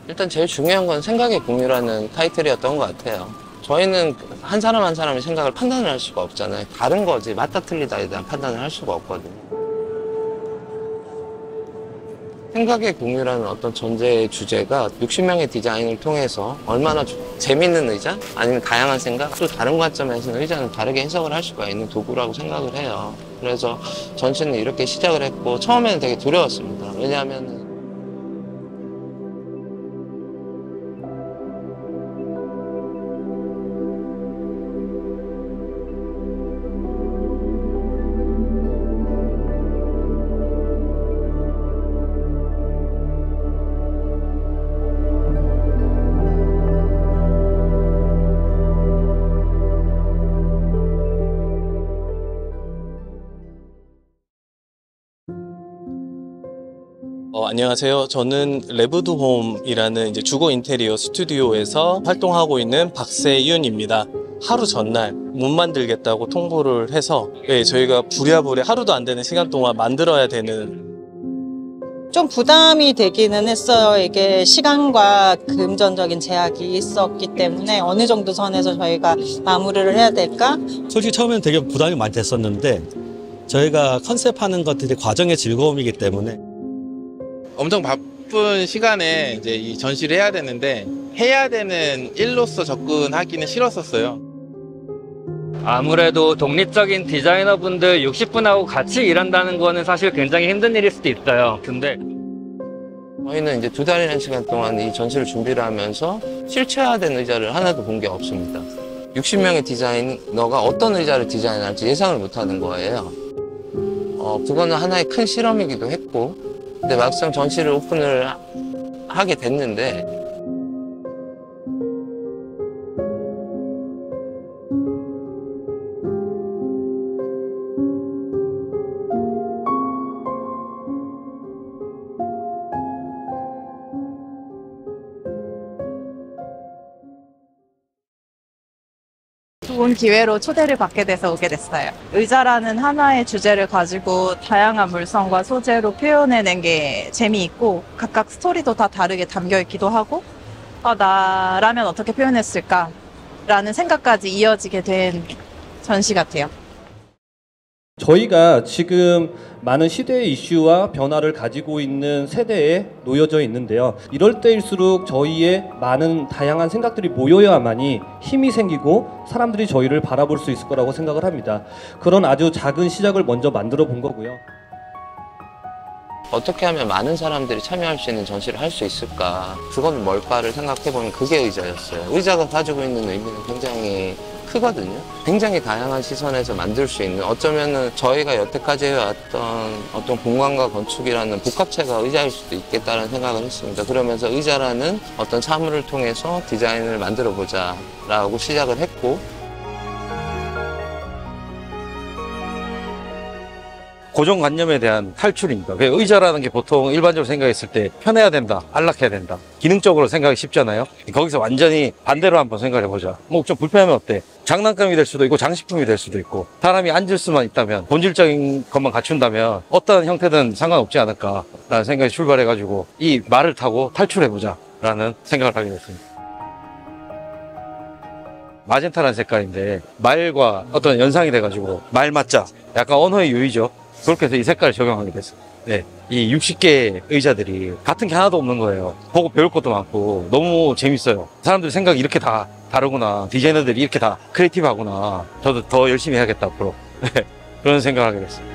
일단 제일 중요한 건 생각의 공유라는 타이틀이었던 것 같아요. 저희는 한 사람 한 사람의 생각을 판단을 할 수가 없잖아요. 다른 거지 맞다 틀리다에 대한 판단을 할 수가 없거든요. 생각의 공유라는 어떤 전제의 주제가 60명의 디자인을 통해서 얼마나 재밌는 의자? 아니면 다양한 생각? 또 다른 관점에서는 의자는 다르게 해석을 할 수가 있는 도구라고 생각을 해요. 그래서 전시는 이렇게 시작을 했고 처음에는 되게 두려웠습니다. 왜냐하면 안녕하세요. 저는 레브드홈이라는 이제 주거 인테리어 스튜디오에서 활동하고 있는 박세윤입니다. 하루 전날 문 만들겠다고 통보를 해서 저희가 부랴부랴 하루도 안 되는 시간 동안 만들어야 되는 좀 부담이 되기는 했어요. 이게 시간과 금전적인 제약이 있었기 때문에 어느 정도 선에서 저희가 마무리를 해야 될까? 솔직히 처음에는 되게 부담이 많이 됐었는데 저희가 컨셉하는 것들이 과정의 즐거움이기 때문에 엄청 바쁜 시간에 이제 이 전시를 해야 되는데 해야 되는 일로서 접근하기는 싫었었어요. 아무래도 독립적인 디자이너분들 60분하고 같이 일한다는 거는 사실 굉장히 힘든 일일 수도 있어요. 근데 저희는 이제 2달이라는 시간 동안 이 전시를 준비를 하면서 실체화된 의자를 하나도 본 게 없습니다. 60명의 디자이너가 어떤 의자를 디자인할지 예상을 못하는 거예요. 그거는 하나의 큰 실험이기도 했고 근데 막상 전시를 오픈을 하게 됐는데 좋은 기회로 초대를 받게 돼서 오게 됐어요. 의자라는 하나의 주제를 가지고 다양한 물성과 소재로 표현해낸 게 재미있고 각각 스토리도 다 다르게 담겨있기도 하고 나라면 어떻게 표현했을까 라는 생각까지 이어지게 된 전시 같아요. 저희가 지금 많은 시대의 이슈와 변화를 가지고 있는 세대에 놓여져 있는데요. 이럴 때일수록 저희의 많은 다양한 생각들이 모여야만이 힘이 생기고 사람들이 저희를 바라볼 수 있을 거라고 생각을 합니다. 그런 아주 작은 시작을 먼저 만들어 본 거고요. 어떻게 하면 많은 사람들이 참여할 수 있는 전시를 할 수 있을까? 그건 뭘까를 생각해보면 그게 의자였어요. 의자가 가지고 있는 의미는 굉장히 크거든요. 굉장히 다양한 시선에서 만들 수 있는 어쩌면은 저희가 여태까지 해왔던 어떤 공간과 건축이라는 복합체가 의자일 수도 있겠다는 생각을 했습니다. 그러면서 의자라는 어떤 사물을 통해서 디자인을 만들어 보자 라고 시작을 했고 고정관념에 대한 탈출입니다. 의자라는 게 보통 일반적으로 생각했을 때 편해야 된다, 안락해야 된다, 기능적으로 생각이 쉽잖아요. 거기서 완전히 반대로 한번 생각해보자. 뭐 좀 불편하면 어때? 장난감이 될 수도 있고 장식품이 될 수도 있고 사람이 앉을 수만 있다면 본질적인 것만 갖춘다면 어떤 형태든 상관없지 않을까라는 생각이 출발해가지고 이 말을 타고 탈출해보자 라는 생각을 하게 됐습니다. 마젠타라는 색깔인데 말과 어떤 연상이 돼가지고 말 맞자, 약간 언어의 유희죠. 그렇게 해서 이 색깔을 적용하게 됐어요. 네, 이 60개 의자들이 같은 게 하나도 없는 거예요. 보고 배울 것도 많고 너무 재밌어요. 사람들 생각이 이렇게 다 다르구나, 디자이너들이 이렇게 다 크리에이티브하구나, 저도 더 열심히 해야겠다 앞으로. 네, 그런 생각을 하게 됐어요.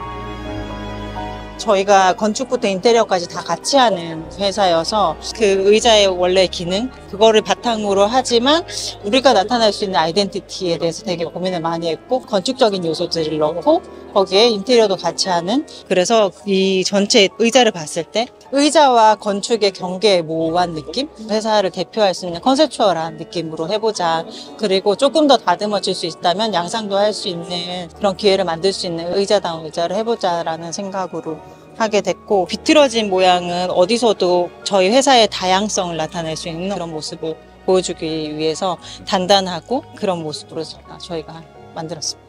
저희가 건축부터 인테리어까지 다 같이 하는 회사여서 그 의자의 원래 기능 그거를 바탕으로 하지만 우리가 나타낼 수 있는 아이덴티티에 대해서 되게 고민을 많이 했고 건축적인 요소들을 넣고 거기에 인테리어도 같이 하는 그래서 이 전체 의자를 봤을 때 의자와 건축의 경계에 모호한 느낌? 회사를 대표할 수 있는 컨셉추얼한 느낌으로 해보자. 그리고 조금 더 다듬어질 수 있다면 양상도 할 수 있는 그런 기회를 만들 수 있는 의자다운 의자를 해보자라는 생각으로 하게 됐고 비틀어진 모양은 어디서도 저희 회사의 다양성을 나타낼 수 있는 그런 모습을 보여주기 위해서 단단하고 그런 모습으로 저희가 만들었습니다.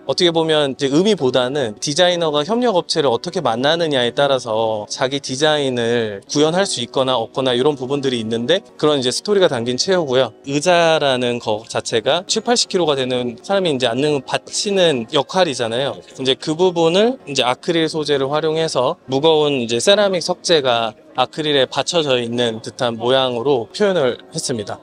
어떻게 보면 이제 의미보다는 디자이너가 협력업체를 어떻게 만나느냐에 따라서 자기 디자인을 구현할 수 있거나 없거나 이런 부분들이 있는데 그런 이제 스토리가 담긴 체어고요. 의자라는 거 자체가 7, 80kg가 되는 사람이 이제 앉는 받치는 역할이잖아요. 이제 그 부분을 이제 아크릴 소재를 활용해서 무거운 이제 세라믹 석재가 아크릴에 받쳐져 있는 듯한 모양으로 표현을 했습니다.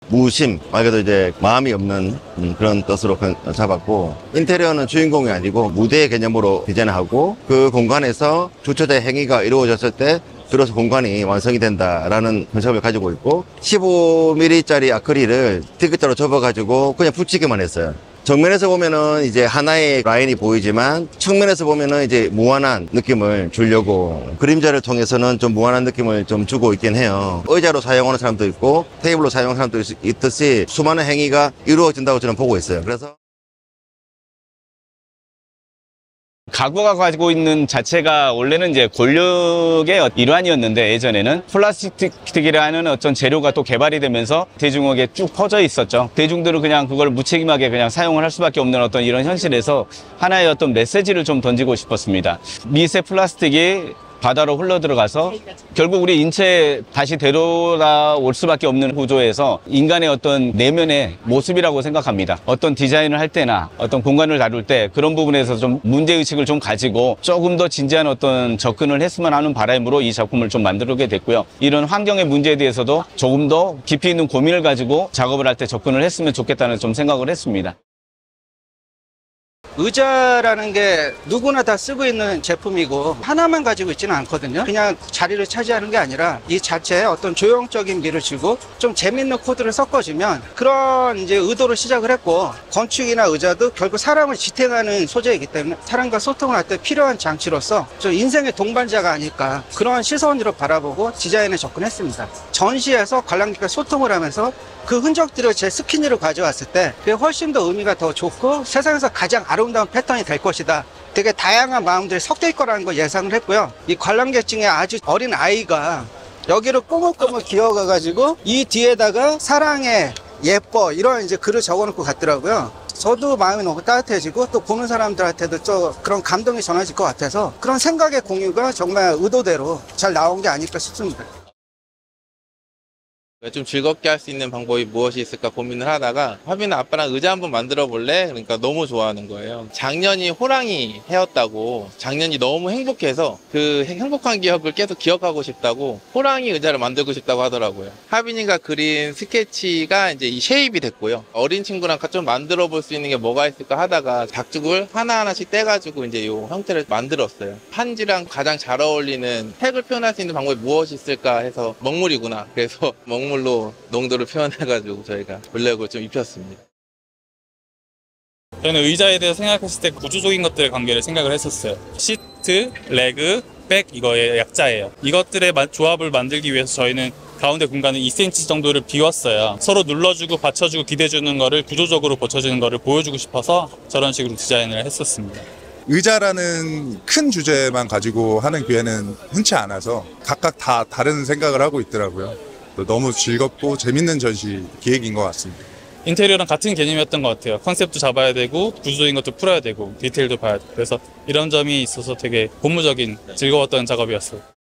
무심, 말 그대로 이제 마음이 없는 그런 뜻으로 잡았고, 인테리어는 주인공이 아니고 무대의 개념으로 디자인하고 그 공간에서 주체자의 행위가 이루어졌을 때 비로소 공간이 완성이 된다라는 컨셉을 가지고 있고, 15mm짜리 아크릴을 디귿자로 접어가지고 그냥 붙이기만 했어요. 정면에서 보면은 이제 하나의 라인이 보이지만 측면에서 보면은 이제 무한한 느낌을 주려고 그림자를 통해서는 좀 무한한 느낌을 좀 주고 있긴 해요. 의자로 사용하는 사람도 있고 테이블로 사용하는 사람도 있듯이 수많은 행위가 이루어진다고 저는 보고 있어요. 그래서 가구가 가지고 있는 자체가 원래는 이제 권력의 일환이었는데 예전에는 플라스틱이라는 어떤 재료가 또 개발이 되면서 대중에게 쭉 퍼져 있었죠. 대중들은 그냥 그걸 무책임하게 그냥 사용을 할 수밖에 없는 어떤 이런 현실에서 하나의 어떤 메시지를 좀 던지고 싶었습니다. 미세 플라스틱이 바다로 흘러들어가서 결국 우리 인체에 다시 되돌아올 수밖에 없는 구조에서 인간의 어떤 내면의 모습이라고 생각합니다. 어떤 디자인을 할 때나 어떤 공간을 다룰 때 그런 부분에서 좀 문제의식을 좀 가지고 조금 더 진지한 어떤 접근을 했으면 하는 바람으로 이 작품을 좀 만들게 됐고요. 이런 환경의 문제에 대해서도 조금 더 깊이 있는 고민을 가지고 작업을 할 때 접근을 했으면 좋겠다는 좀 생각을 했습니다. 의자라는 게 누구나 다 쓰고 있는 제품이고 하나만 가지고 있지는 않거든요. 그냥 자리를 차지하는 게 아니라 이 자체에 어떤 조형적인 미를 주고 좀 재밌는 코드를 섞어주면 그런 이제 의도로 시작을 했고, 건축이나 의자도 결국 사람을 지탱하는 소재이기 때문에 사람과 소통을 할 때 필요한 장치로서 좀 인생의 동반자가 아닐까 그런 시선으로 바라보고 디자인에 접근했습니다. 전시에서 관람객과 소통을 하면서 그 흔적들을 제 스키니로 가져왔을 때 그게 훨씬 더 의미가 더 좋고 세상에서 가장 아름다운 패턴이 될 것이다. 되게 다양한 마음들이 섞일 거라는 걸 예상을 했고요. 이 관람객 중에 아주 어린 아이가 여기로 꼬물꼬물 기어가가지고 이 뒤에다가 사랑해, 예뻐 이런 이제 글을 적어놓고 갔더라고요. 저도 마음이 너무 따뜻해지고 또 보는 사람들한테도 좀 그런 감동이 전해질 것 같아서 그런 생각의 공유가 정말 의도대로 잘 나온 게 아닐까 싶습니다. 좀 즐겁게 할 수 있는 방법이 무엇이 있을까 고민을 하다가 화빈은 아빠랑 의자 한번 만들어 볼래? 그러니까 너무 좋아하는 거예요. 작년이 호랑이 해였다고, 작년이 너무 행복해서 그 행복한 기억을 계속 기억하고 싶다고 호랑이 의자를 만들고 싶다고 하더라고요. 하빈이가 그린 스케치가 이제 이 쉐입이 됐고요. 어린 친구랑 좀 만들어 볼 수 있는 게 뭐가 있을까 하다가 작죽을 하나하나씩 떼가지고 이제 이 형태를 만들었어요. 한지랑 가장 잘 어울리는 색을 표현할 수 있는 방법이 무엇이 있을까 해서 먹물이구나. 그래서 먹물로 농도를 표현해가지고 저희가 블랙을 좀 입혔습니다. 저는 의자에 대해서 생각했을 때 구조적인 것들의 관계를 생각을 했었어요. 시트, 레그, 백 이거의 약자예요. 이것들의 조합을 만들기 위해서 저희는 가운데 공간을 2cm 정도를 비웠어요. 서로 눌러주고 받쳐주고 기대주는 거를 구조적으로 받쳐주는 거를 보여주고 싶어서 저런 식으로 디자인을 했었습니다. 의자라는 큰 주제만 가지고 하는 기회는 흔치 않아서 각각 다 다른 생각을 하고 있더라고요. 너무 즐겁고 재밌는 전시 기획인 것 같습니다. 인테리어랑 같은 개념이었던 것 같아요. 컨셉도 잡아야 되고 구조적인 것도 풀어야 되고 디테일도 봐야 되고 그래서 이런 점이 있어서 되게 고무적인 즐거웠던 작업이었어요.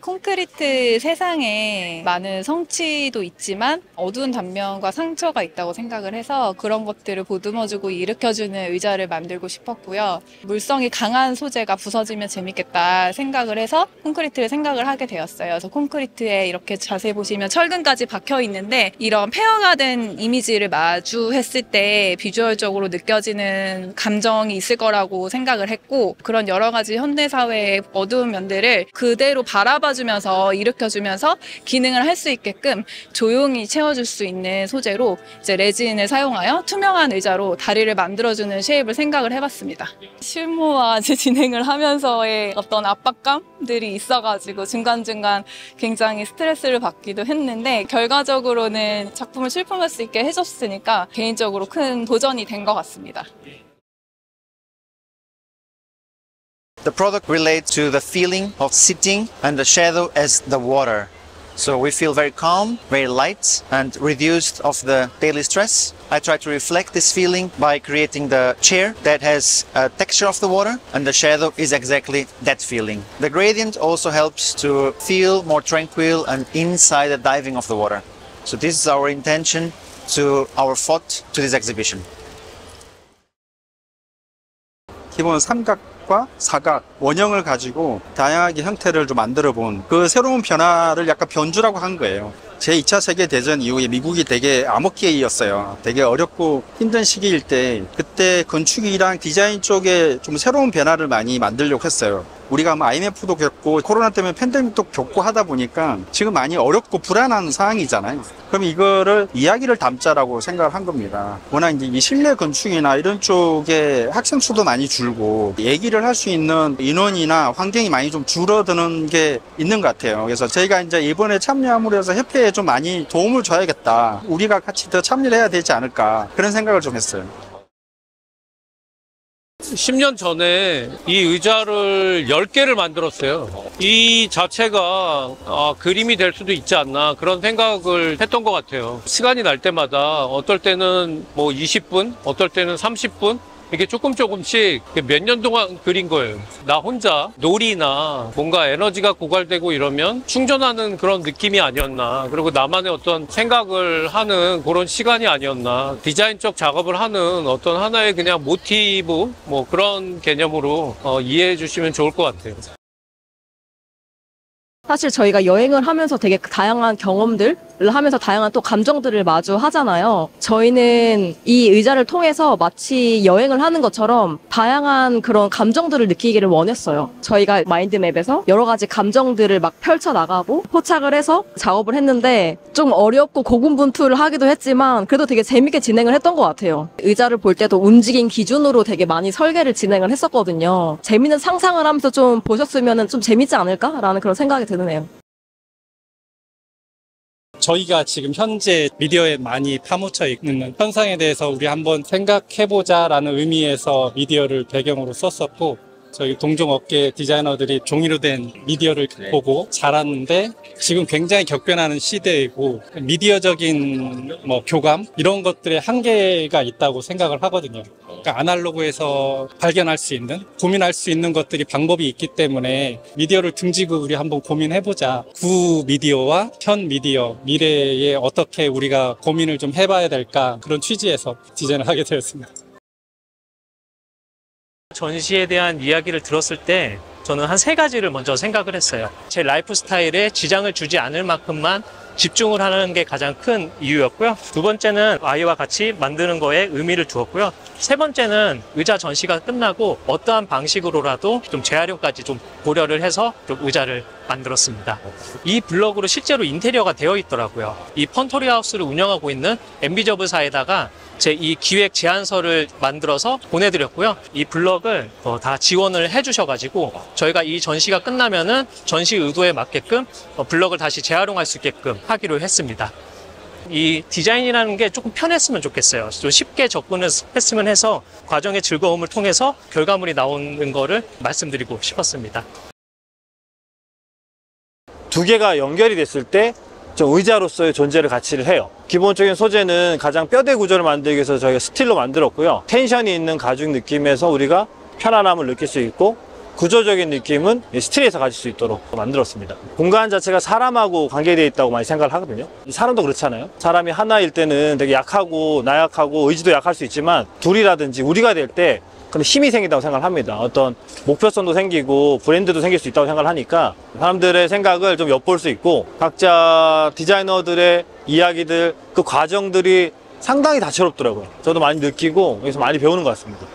콘크리트 세상에 많은 성취도 있지만 어두운 단면과 상처가 있다고 생각을 해서 그런 것들을 보듬어주고 일으켜주는 의자를 만들고 싶었고요. 물성이 강한 소재가 부서지면 재밌겠다 생각을 해서 콘크리트를 생각을 하게 되었어요. 그래서 콘크리트에 이렇게 자세히 보시면 철근까지 박혀 있는데 이런 폐허가 된 이미지를 마주했을 때 비주얼적으로 느껴지는 감정이 있을 거라고 생각을 했고, 그런 여러 가지 현대사회의 어두운 면들을 그대로 바라봐 주면서 일으켜주면서 기능을 할 수 있게끔 조용히 채워줄 수 있는 소재로 이제 레진을 사용하여 투명한 의자로 다리를 만들어주는 쉐입을 생각을 해봤습니다. 실무와 진행을 하면서의 어떤 압박감들이 있어가지고 중간중간 굉장히 스트레스를 받기도 했는데 결과적으로는 작품을 출품할 수 있게 해줬으니까 개인적으로 큰 도전이 된 것 같습니다. The product relates to the feeling of sitting and the shadow as the water. So we feel very calm, very light, and reduced of the daily stress. I try to reflect this feeling by creating the chair that has a texture of the water, and the shadow is exactly that feeling. The gradient also helps to feel more tranquil and inside the diving of the water. So this is our intention to our thought to this exhibition. 기본 삼각과 사각, 원형을 가지고 다양하게 형태를 좀 만들어 본 그 새로운 변화를 약간 변주라고 한 거예요. 제2차 세계대전 이후에 미국이 되게 암흑기였어요. 되게 어렵고 힘든 시기일 때 그때 건축이랑 디자인 쪽에 좀 새로운 변화를 많이 만들려고 했어요. 우리가 IMF도 겪고 코로나 때문에 팬데믹도 겪고 하다 보니까 지금 많이 어렵고 불안한 상황이잖아요. 그럼 이거를 이야기를 담자라고 생각을 한 겁니다. 워낙 이제 이 실내 건축이나 이런 쪽에 학생 수도 많이 줄고 얘기를 할 수 있는 인원이나 환경이 많이 좀 줄어드는 게 있는 것 같아요. 그래서 저희가 이제 이번에 참여함으로 해서 협회에 좀 많이 도움을 줘야겠다. 우리가 같이 더 참여를 해야 되지 않을까. 그런 생각을 좀 했어요. 10년 전에 이 의자를 10개를 만들었어요. 이 자체가 그림이 될 수도 있지 않나 그런 생각을 했던 것 같아요. 시간이 날 때마다 어떨 때는 뭐 20분, 어떨 때는 30분 이렇게 조금씩 몇 년 동안 그린 거예요. 나 혼자 놀이나 뭔가 에너지가 고갈되고 이러면 충전하는 그런 느낌이 아니었나. 그리고 나만의 어떤 생각을 하는 그런 시간이 아니었나. 디자인적 작업을 하는 어떤 하나의 그냥 모티브 뭐 그런 개념으로 이해해 주시면 좋을 것 같아요. 사실 저희가 여행을 하면서 되게 다양한 경험들을 하면서 다양한 또 감정들을 마주하잖아요. 저희는 이 의자를 통해서 마치 여행을 하는 것처럼 다양한 그런 감정들을 느끼기를 원했어요. 저희가 마인드맵에서 여러 가지 감정들을 막 펼쳐나가고 포착을 해서 작업을 했는데 좀 어렵고 고군분투를 하기도 했지만 그래도 되게 재밌게 진행을 했던 것 같아요. 의자를 볼 때도 움직임 기준으로 되게 많이 설계를 진행을 했었거든요. 재밌는 상상을 하면서 좀 보셨으면 좀 재밌지 않을까라는 그런 생각이 드네요. 저희가 지금 현재 미디어에 많이 파묻혀 있는 현상에 대해서 우리 한번 생각해보자라는 의미에서 미디어를 배경으로 썼었고 저희 동종업계 디자이너들이 종이로 된 미디어를 보고 자랐는데 지금 굉장히 격변하는 시대이고 미디어적인 교감 이런 것들의 한계가 있다고 생각을 하거든요. 그러니까 아날로그에서 발견할 수 있는 고민할 수 있는 것들이 방법이 있기 때문에 미디어를 등지고 우리 한번 고민해보자. 구 미디어와 현 미디어 미래에 어떻게 우리가 고민을 좀 해봐야 될까 그런 취지에서 디자인을 하게 되었습니다. 전시에 대한 이야기를 들었을 때 저는 한 3가지를 먼저 생각을 했어요. 제 라이프 스타일에 지장을 주지 않을 만큼만 집중을 하는 게 가장 큰 이유였고요. 2번째는 아이와 같이 만드는 거에 의미를 두었고요. 3번째는 의자 전시가 끝나고 어떠한 방식으로라도 좀 재활용까지 좀 고려를 해서 좀 의자를 만들었습니다. 이 블럭으로 실제로 인테리어가 되어 있더라고요. 이 펀토리 하우스를 운영하고 있는 엠비저브사에다가 제 이 기획 제안서를 만들어서 보내드렸고요. 이 블럭을 다 지원을 해주셔가지고 저희가 이 전시가 끝나면은 전시 의도에 맞게끔 블럭을 다시 재활용할 수 있게끔 하기로 했습니다. 이 디자인이라는 게 조금 편했으면 좋겠어요. 좀 쉽게 접근을 했으면 해서 과정의 즐거움을 통해서 결과물이 나오는 거를 말씀드리고 싶었습니다. 두 개가 연결이 됐을 때 좀 의자로서의 존재를 가치를 해요. 기본적인 소재는 가장 뼈대 구조를 만들기 위해서 저희가 스틸로 만들었고요. 텐션이 있는 가죽 느낌에서 우리가 편안함을 느낄 수 있고 구조적인 느낌은 스틸에서 가질 수 있도록 만들었습니다. 공간 자체가 사람하고 관계되어 있다고 많이 생각을 하거든요. 사람도 그렇잖아요. 사람이 하나일 때는 되게 약하고 나약하고 의지도 약할 수 있지만 둘이라든지 우리가 될 때 그런 힘이 생긴다고 생각을 합니다. 어떤 목표성도 생기고 브랜드도 생길 수 있다고 생각을 하니까 사람들의 생각을 좀 엿볼 수 있고 각자 디자이너들의 이야기들 그 과정들이 상당히 다채롭더라고요. 저도 많이 느끼고 여기서 많이 배우는 것 같습니다.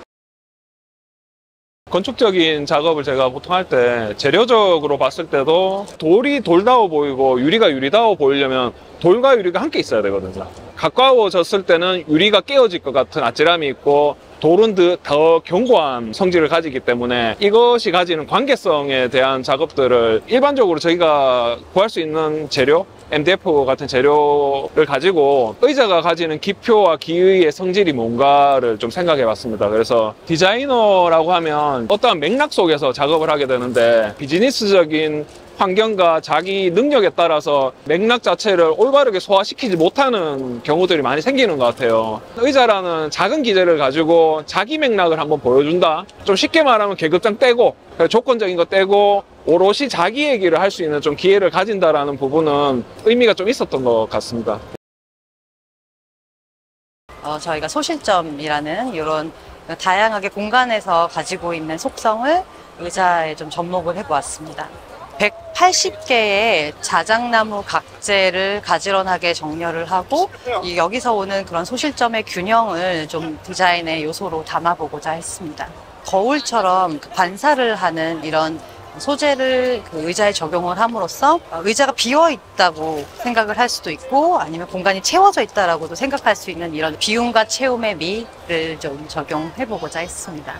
건축적인 작업을 제가 보통 할 때 재료적으로 봤을 때도 돌이 돌다워 보이고 유리가 유리다워 보이려면 돌과 유리가 함께 있어야 되거든요. 가까워졌을 때는 유리가 깨어질 것 같은 아찔함이 있고 돌은 더 견고한 성질을 가지기 때문에 이것이 가지는 관계성에 대한 작업들을 일반적으로 저희가 구할 수 있는 재료 MDF 같은 재료를 가지고 의자가 가지는 기표와 기의의 성질이 뭔가를 좀 생각해 봤습니다. 그래서 디자이너라고 하면 어떠한 맥락 속에서 작업을 하게 되는데 비즈니스적인 환경과 자기 능력에 따라서 맥락 자체를 올바르게 소화시키지 못하는 경우들이 많이 생기는 것 같아요. 의자라는 작은 기재를 가지고 자기 맥락을 한번 보여준다. 좀 쉽게 말하면 계급장 떼고 조건적인 거 떼고 오롯이 자기 얘기를 할 수 있는 좀 기회를 가진다라는 부분은 의미가 좀 있었던 것 같습니다. 저희가 소실점이라는 이런 다양하게 공간에서 가지고 있는 속성을 의자에 좀 접목을 해보았습니다. 180개의 자작나무 각재를 가지런하게 정렬을 하고 여기서 오는 그런 소실점의 균형을 좀 디자인의 요소로 담아보고자 했습니다. 거울처럼 반사를 하는 이런 소재를 그 의자에 적용을 함으로써 의자가 비어 있다고 생각을 할 수도 있고 아니면 공간이 채워져 있다라고도 생각할 수 있는 이런 비움과 채움의 미를 좀 적용해보고자 했습니다.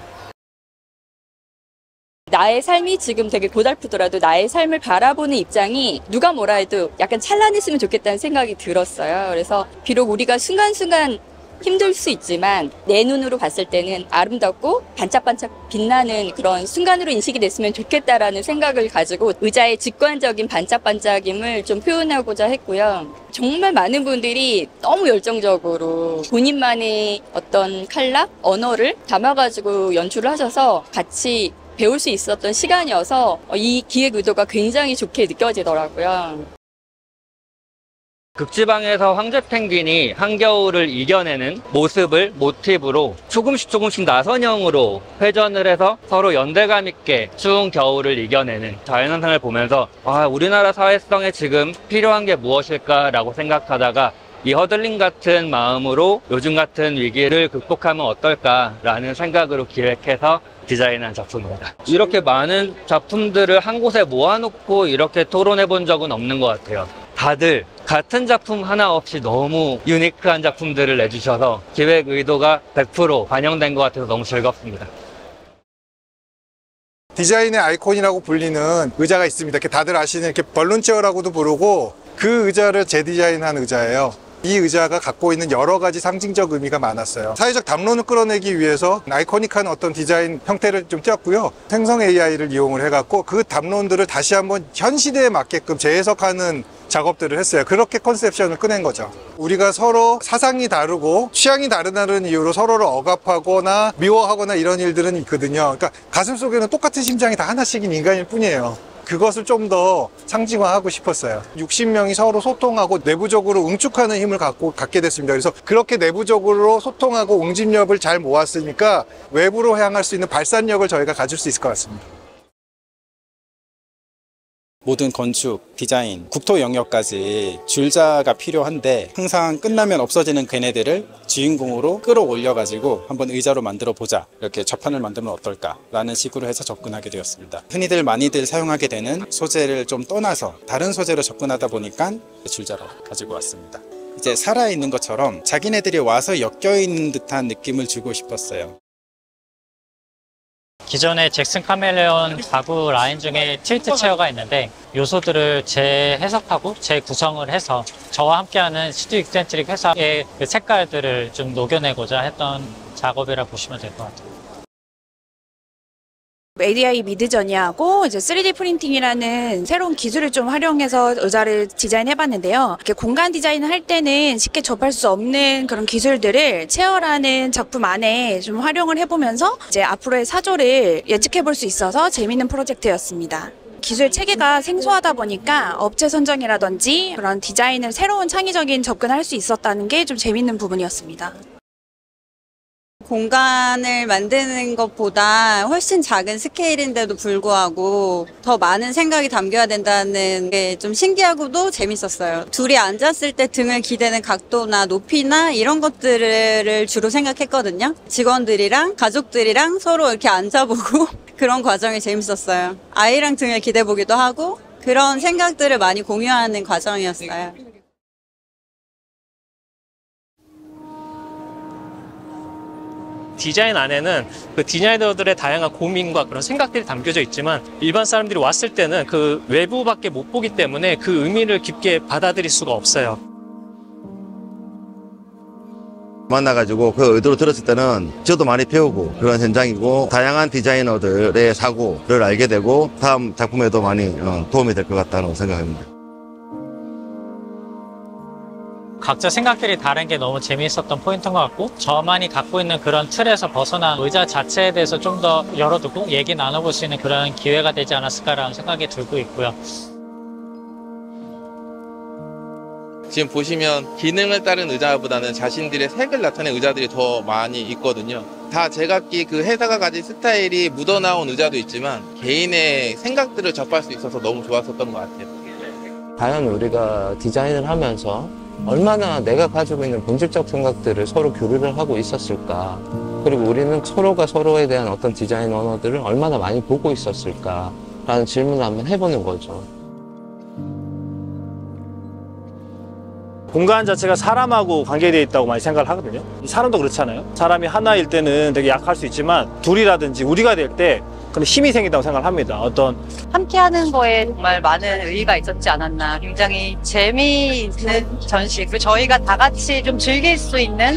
나의 삶이 지금 되게 고달프더라도 나의 삶을 바라보는 입장이 누가 뭐라 해도 약간 찬란했으면 좋겠다는 생각이 들었어요. 그래서 비록 우리가 순간순간 힘들 수 있지만 내 눈으로 봤을 때는 아름답고 반짝반짝 빛나는 그런 순간으로 인식이 됐으면 좋겠다라는 생각을 가지고 의자의 직관적인 반짝반짝임을 좀 표현하고자 했고요. 정말 많은 분들이 너무 열정적으로 본인만의 어떤 칼라, 언어를 담아가지고 연출을 하셔서 같이 배울 수 있었던 시간이어서 이 기획 의도가 굉장히 좋게 느껴지더라고요. 극지방에서 황제 펭귄이 한겨울을 이겨내는 모습을 모티브로 조금씩 나선형으로 회전을 해서 서로 연대감 있게 추운 겨울을 이겨내는 자연현상을 보면서 우리나라 사회성에 지금 필요한 게 무엇일까라고 생각하다가 이 허들링 같은 마음으로 요즘 같은 위기를 극복하면 어떨까라는 생각으로 기획해서 디자인한 작품입니다. 이렇게 많은 작품들을 한 곳에 모아놓고 이렇게 토론해 본 적은 없는 것 같아요. 다들 같은 작품 하나 없이 너무 유니크한 작품들을 내주셔서 기획 의도가 100% 반영된 것 같아서 너무 즐겁습니다. 디자인의 아이콘이라고 불리는 의자가 있습니다. 이렇게 다들 아시는 이렇게 벌룬체어라고도 부르고 그 의자를 재디자인한 의자예요. 이 의자가 갖고 있는 여러 가지 상징적 의미가 많았어요. 사회적 담론을 끌어내기 위해서 아이코닉한 어떤 디자인 형태를 좀 띄었고요. 생성 AI를 이용을 해갖고 그 담론들을 다시 한번 현 시대에 맞게끔 재해석하는 작업들을 했어요. 그렇게 컨셉션을 꺼낸 거죠. 우리가 서로 사상이 다르고 취향이 다르다는 이유로 서로를 억압하거나 미워하거나 이런 일들은 있거든요. 그러니까 가슴속에는 똑같은 심장이 다 하나씩인 인간일 뿐이에요. 그것을 좀 더 상징화하고 싶었어요. 60명이 서로 소통하고 내부적으로 응축하는 힘을 갖게 됐습니다. 그래서 그렇게 내부적으로 소통하고 응집력을 잘 모았으니까 외부로 향할 수 있는 발산력을 저희가 가질 수 있을 것 같습니다. 모든 건축, 디자인, 국토 영역까지 줄자가 필요한데 항상 끝나면 없어지는 걔네들을 주인공으로 끌어올려가지고 한번 의자로 만들어 보자, 이렇게 좌판을 만들면 어떨까라는 식으로 해서 접근하게 되었습니다. 흔히들 많이들 사용하게 되는 소재를 좀 떠나서 다른 소재로 접근하다 보니까 줄자로 가지고 왔습니다. 이제 살아있는 것처럼 자기네들이 와서 엮여있는 듯한 느낌을 주고 싶었어요. 기존의 잭슨 카멜레온 가구 라인 중에 틸트 체어가 있는데 요소들을 재해석하고 재구성을 해서 저와 함께하는 스튜디오 익센트릭 회사의 그 색깔들을 좀 녹여내고자 했던 작업이라 보시면 될 것 같아요. ADI 미드저니하고 이제 3D 프린팅이라는 새로운 기술을 좀 활용해서 의자를 디자인해봤는데요. 이렇게 공간 디자인을 할 때는 쉽게 접할 수 없는 그런 기술들을 체어라는 작품 안에 좀 활용을 해보면서 이제 앞으로의 사조를 예측해볼 수 있어서 재미있는 프로젝트였습니다. 기술 체계가 생소하다 보니까 업체 선정이라든지 그런 디자인을 새로운 창의적인 접근할 수 있었다는 게 좀 재미있는 부분이었습니다. 공간을 만드는 것보다 훨씬 작은 스케일인데도 불구하고 더 많은 생각이 담겨야 된다는 게 좀 신기하고도 재밌었어요. 둘이 앉았을 때 등을 기대는 각도나 높이나 이런 것들을 주로 생각했거든요. 직원들이랑 가족들이랑 서로 이렇게 앉아보고 그런 과정이 재밌었어요. 아이랑 등을 기대보기도 하고 그런 생각들을 많이 공유하는 과정이었어요. 디자인 안에는 그 디자이너들의 다양한 고민과 그런 생각들이 담겨져 있지만 일반 사람들이 왔을 때는 그 외부밖에 못 보기 때문에 그 의미를 깊게 받아들일 수가 없어요. 만나가지고 그 의도로 들었을 때는 저도 많이 배우고 그런 현장이고 다양한 디자이너들의 사고를 알게 되고 다음 작품에도 많이 도움이 될 것 같다고 생각합니다. 각자 생각들이 다른 게 너무 재미있었던 포인트인 것 같고 저만이 갖고 있는 그런 틀에서 벗어난 의자 자체에 대해서 좀 더 열어두고 얘기 나눠볼 수 있는 그런 기회가 되지 않았을까라는 생각이 들고 있고요. 지금 보시면 기능을 따른 의자보다는 자신들의 색을 나타낸 의자들이 더 많이 있거든요. 다 제각기 그 회사가 가진 스타일이 묻어나온 의자도 있지만 개인의 생각들을 접할 수 있어서 너무 좋았었던 것 같아요. 과연 우리가 디자인을 하면서 얼마나 내가 가지고 있는 본질적 생각들을 서로 교류를 하고 있었을까, 그리고 우리는 서로가 서로에 대한 어떤 디자인 언어들을 얼마나 많이 보고 있었을까 라는 질문을 한번 해보는 거죠. 공간 자체가 사람하고 관계되어 있다고 많이 생각을 하거든요. 사람도 그렇잖아요. 사람이 하나일 때는 되게 약할 수 있지만 둘이라든지 우리가 될 때 그런 힘이 생긴다고 생각을 합니다. 어떤 함께하는 거에 정말 많은 의의가 있었지 않았나. 굉장히 재미있는 전시, 그리고 저희가 다 같이 좀 즐길 수 있는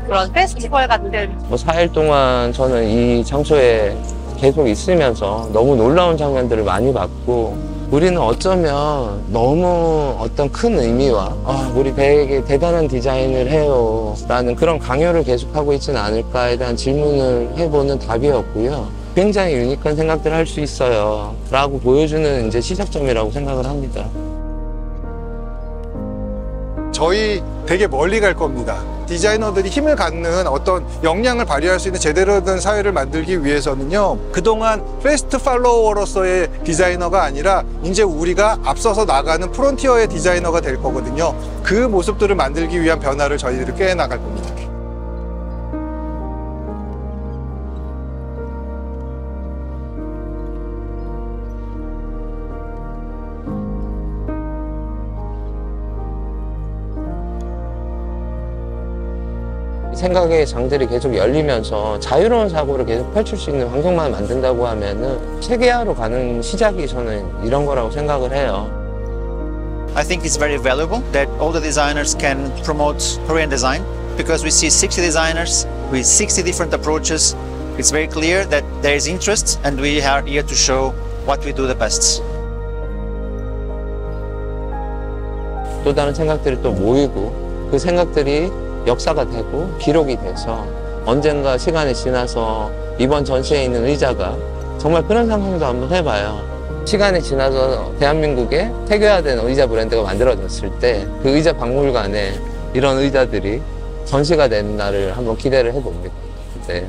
그런 페스티벌 같은. 4일 동안 저는 이 장소에 계속 있으면서 너무 놀라운 장면들을 많이 봤고, 우리는 어쩌면 너무 어떤 큰 의미와 우리 되게 대단한 디자인을 해요 라는 그런 강요를 계속하고 있지는 않을까에 대한 질문을 해보는 답이었고요. 굉장히 유니크한 생각들을 할 수 있어요 라고 보여주는 이제 시작점이라고 생각을 합니다. 저희 되게 멀리 갈 겁니다. 디자이너들이 힘을 갖는 어떤 역량을 발휘할 수 있는 제대로 된 사회를 만들기 위해서는요, 그동안 패스트 팔로워로서의 디자이너가 아니라 이제 우리가 앞서서 나가는 프론티어의 디자이너가 될 거거든요. 그 모습들을 만들기 위한 변화를 저희들이 꾀해 나갈 겁니다. 생각의 장들이 계속 열리면서 자유로운 사고를 계속 펼칠 수 있는 환경만 만든다고 하면은 세계화로 가는 시작이 저는 이런 거라고 생각을 해요. I think it's very valuable that all the designers can promote Korean design because we see 60 designers with 60 different approaches. It's very clear that there is interest and we are here to show what we do the best. 또 다른 생각들이 또 모이고 그 생각들이 역사가 되고 기록이 돼서 언젠가 시간이 지나서 이번 전시에 있는 의자가 정말 그런 상상도 한번 해봐요. 시간이 지나서 대한민국에 세계화된 의자 브랜드가 만들어졌을 때 그 의자 박물관에 이런 의자들이 전시가 되는 날을 한번 기대를 해봅니다. 네.